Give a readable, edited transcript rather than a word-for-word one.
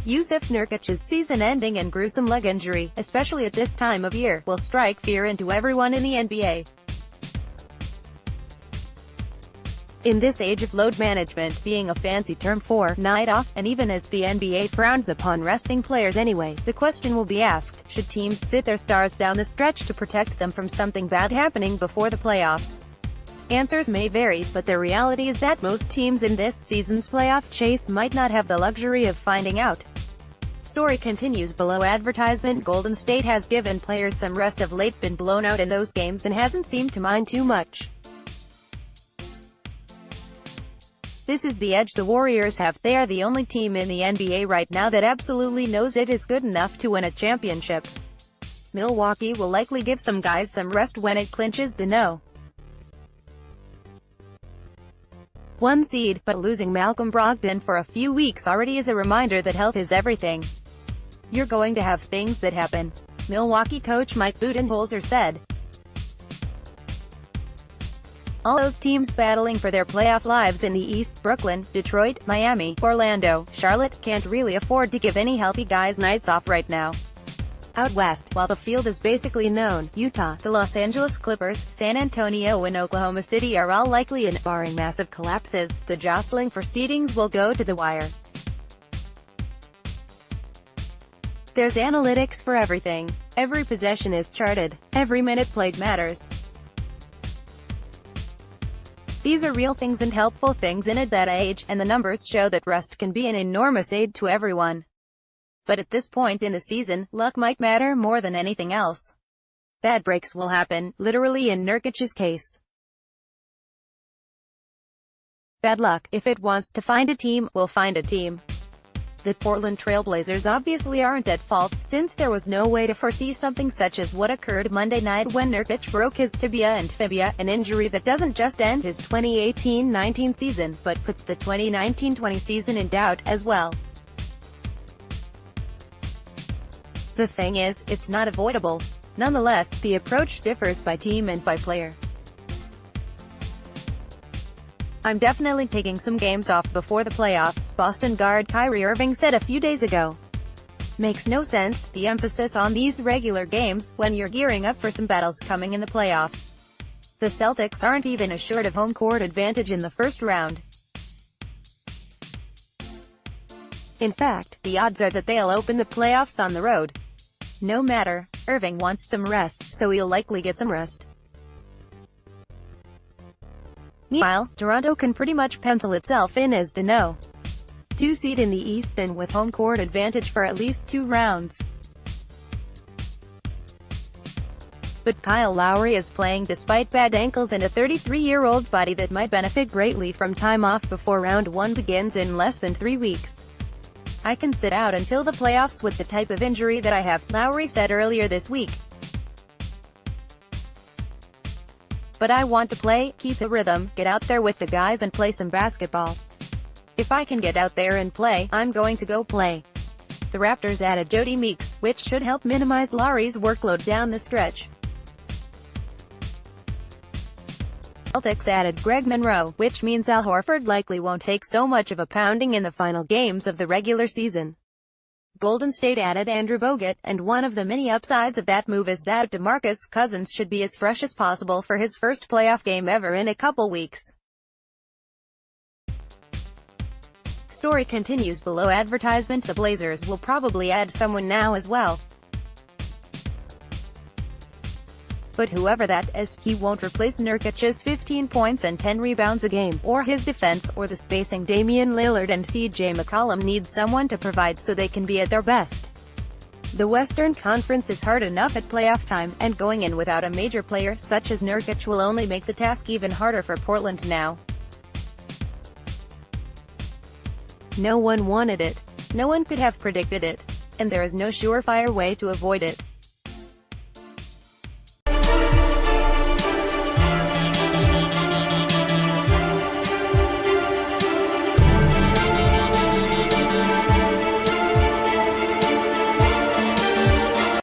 Jusuf Nurkic's season-ending and gruesome leg injury, especially at this time of year, will strike fear into everyone in the NBA. In this age of load management being a fancy term for night off, and even as the NBA frowns upon resting players anyway, the question will be asked, should teams sit their stars down the stretch to protect them from something bad happening before the playoffs? Answers may vary, but the reality is that most teams in this season's playoff chase might not have the luxury of finding out. Story continues below. Advertisement. Golden State has given players some rest of late, been blown out in those games and hasn't seemed to mind too much. This is the edge the Warriors have. They are the only team in the NBA right now that absolutely knows it is good enough to win a championship. Milwaukee will likely give some guys some rest when it clinches the No. 1 seed, but losing Malcolm Brogdon for a few weeks already is a reminder that health is everything. You're going to have things that happen, Milwaukee coach Mike Budenholzer said. All those teams battling for their playoff lives in the East, Brooklyn, Detroit, Miami, Orlando, Charlotte, can't really afford to give any healthy guys nights off right now. Out west, while the field is basically known, Utah, the Los Angeles Clippers, San Antonio and Oklahoma City are all likely in. Barring massive collapses, the jostling for seedings will go to the wire. There's analytics for everything. Every possession is charted. Every minute played matters. These are real things and helpful things in a data age, and the numbers show that rest can be an enormous aid to everyone. But at this point in the season, luck might matter more than anything else. Bad breaks will happen, literally in Nurkic's case. Bad luck, if it wants to find a team, will find a team. The Portland Trail Blazers obviously aren't at fault, since there was no way to foresee something such as what occurred Monday night when Nurkic broke his tibia and fibula, an injury that doesn't just end his 2018-19 season, but puts the 2019-20 season in doubt as well. The thing is, it's not avoidable. Nonetheless, the approach differs by team and by player. I'm definitely taking some games off before the playoffs, Boston guard Kyrie Irving said a few days ago. Makes no sense, the emphasis on these regular games, when you're gearing up for some battles coming in the playoffs. The Celtics aren't even assured of home court advantage in the first round. In fact, the odds are that they'll open the playoffs on the road. No matter, Irving wants some rest, so he'll likely get some rest. Meanwhile, Toronto can pretty much pencil itself in as the No. 2 seed in the East and with home court advantage for at least 2 rounds. But Kyle Lowry is playing despite bad ankles and a 33-year-old body that might benefit greatly from time off before round 1 begins in less than 3 weeks. I can sit out until the playoffs with the type of injury that I have, Lowry said earlier this week. But I want to play, keep the rhythm, get out there with the guys and play some basketball. If I can get out there and play, I'm going to go play. The Raptors added Jody Meeks, which should help minimize Lowry's workload down the stretch. Celtics added Greg Monroe, which means Al Horford likely won't take so much of a pounding in the final games of the regular season. Golden State added Andrew Bogut, and one of the many upsides of that move is that DeMarcus Cousins should be as fresh as possible for his first playoff game ever in a couple weeks. Story continues below. Advertisement. The Blazers will probably add someone now as well. But whoever that is, he won't replace Nurkic's 15 points and 10 rebounds a game, or his defense, or the spacing Damian Lillard and CJ McCollum need someone to provide so they can be at their best. The Western Conference is hard enough at playoff time, and going in without a major player, such as Nurkic, will only make the task even harder for Portland now. No one wanted it. No one could have predicted it. And there is no surefire way to avoid it.